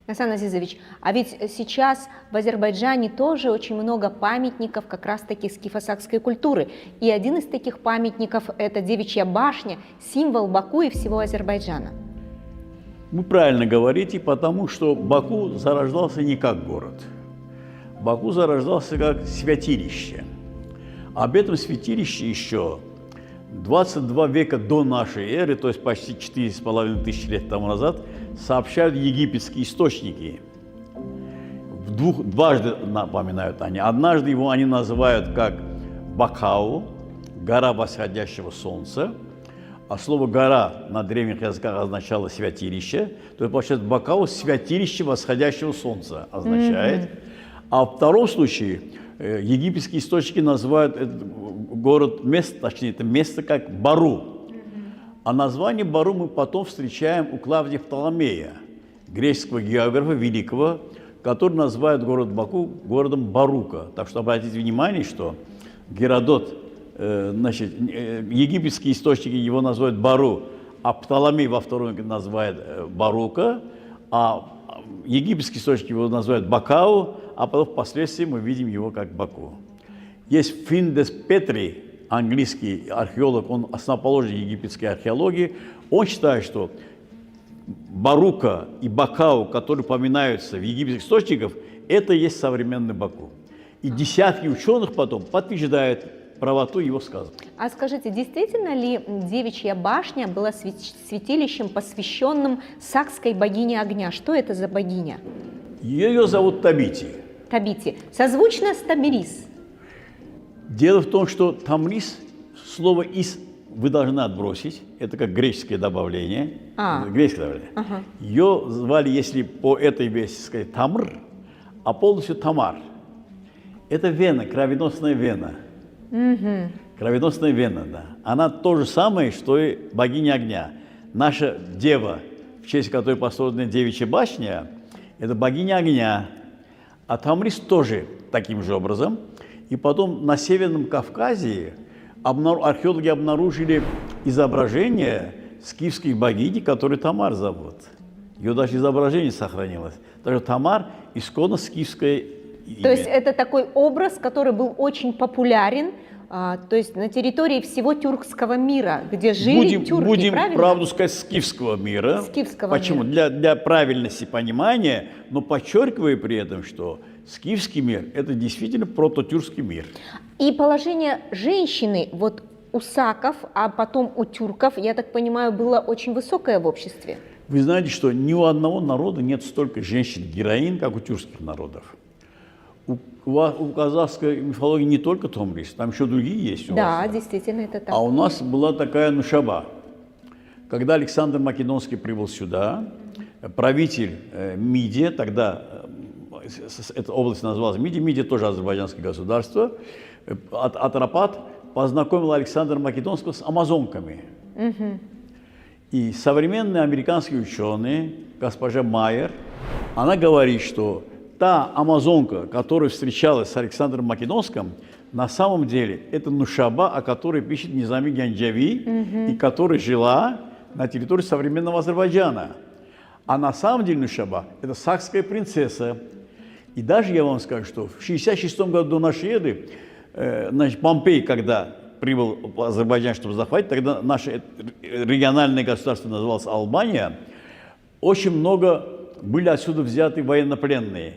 Асан Азизович, а ведь сейчас в Азербайджане тоже очень много памятников как раз-таки скифо-сакской культуры. И один из таких памятников – это Девичья башня, символ Баку и всего Азербайджана. Вы правильно говорите, потому что Баку зарождался не как город. Баку зарождался как святилище. Об этом святилище еще 22 века до нашей эры, то есть почти 4500 лет тому назад, сообщают египетские источники. Дважды напоминают они. Однажды его они называют как Бакау, гора восходящего солнца. А слово «гора» на древних языках означало «святилище». То есть, получается, Бакау – святилище восходящего солнца означает. А в втором случае египетские источники называют этот город, точнее, это место как Бару. А название Бару мы потом встречаем у Клавдия Птоломея, греческого географа великого, который называет город Баку городом Барука. Так что обратите внимание, что Геродот, египетские источники его называют Бару, а Птоломей во втором веке называет Барука, а египетские источники его называют Бакау, а потом впоследствии мы видим его как Баку. Есть Финдес Петри, английский археолог, он основоположник египетской археологии, он считает, что Барука и Бакау, которые упоминаются в египетских источниках, это и есть современный Баку. И десятки ученых потом подтверждают правоту его сказок. А скажите, действительно ли Девичья башня была святилищем, посвященным сакской богине огня? Что это за богиня? Ее зовут Табити. Табити. Созвучно с Тамирис. Дело в том, что Тамрис, слово «ис» вы должны отбросить. Это как греческое добавление. Греческое добавление. Ее звали, если по этой версии сказать, Тамр, а полностью Тамар. Это вена, кровеносная вена. Кровеносная вена, да. Она то же самое, что и богиня огня. Наша дева, в честь которой построена Девичья башня, это богиня огня. А Тамрис тоже таким же образом. И потом на Северном Кавказе археологи обнаружили изображение скифской богини, которую Тамар зовут. Ее даже изображение сохранилось. Даже Тамар исконно скифское имя. То есть это такой образ, который был очень популярен, то есть на территории всего тюркского мира, где жили тюрки, Будем правильно? правду сказать, скифского мира. Почему? Мира. Для правильности понимания, но подчеркивая при этом, что скифский мир – это действительно прототюркский мир. И положение женщины вот у саков, а потом у тюрков, я так понимаю, было очень высокое в обществе. Вы знаете, что ни у одного народа нет столько женщин-героинь, как у тюркских народов. У казахской мифологии не только Томрис, там еще другие есть у вас. Да, действительно, это так. А у нас была такая Нушаба. Когда Александр Македонский прибыл сюда, правитель Мидия, тогда эта область называлась Мидия, Мидия тоже азербайджанское государство, Атрапат познакомил Александра Македонского с амазонками. И современные американские ученые, госпожа Майер, она говорит, что та амазонка, которая встречалась с Александром Македонским, на самом деле это Нушаба, о которой пишет Низами Гянджави, и которая жила на территории современного Азербайджана. А на самом деле Нушаба – это сакская принцесса. И даже я вам скажу, что в 1966 году до нашей эры, Помпей, когда прибыл в Азербайджан, чтобы захватить, тогда наше региональное государство называлось Албания, очень много были отсюда взяты военнопленные.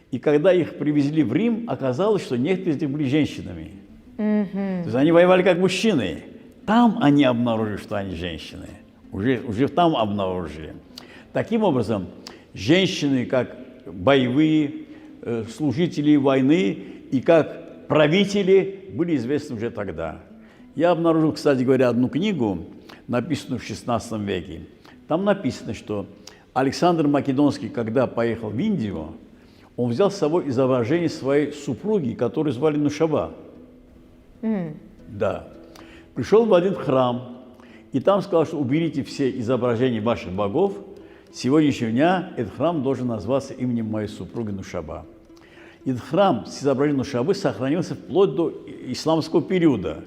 И когда их привезли в Рим, оказалось, что некоторые из них были женщинами. То есть они воевали как мужчины. Там они обнаружили, что они женщины. Уже там обнаружили. Таким образом, женщины как боевые служители войны и как правители были известны уже тогда. Я обнаружил, кстати говоря, одну книгу, написанную в XVI веке. Там написано, что Александр Македонский, когда поехал в Индию, он взял с собой изображение своей супруги, которую звали Нушаба. Да. Пришел в один храм, и там сказал, что уберите все изображения ваших богов. С сегодняшнего дня этот храм должен назваться именем моей супруги Нушаба. И этот храм с изображением Нушабы сохранился вплоть до исламского периода.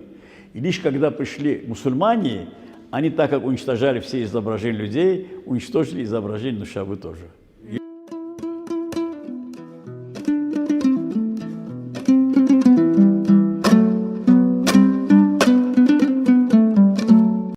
И лишь когда пришли мусульмане, они, так как уничтожали все изображения людей, уничтожили изображение Нушабы тоже.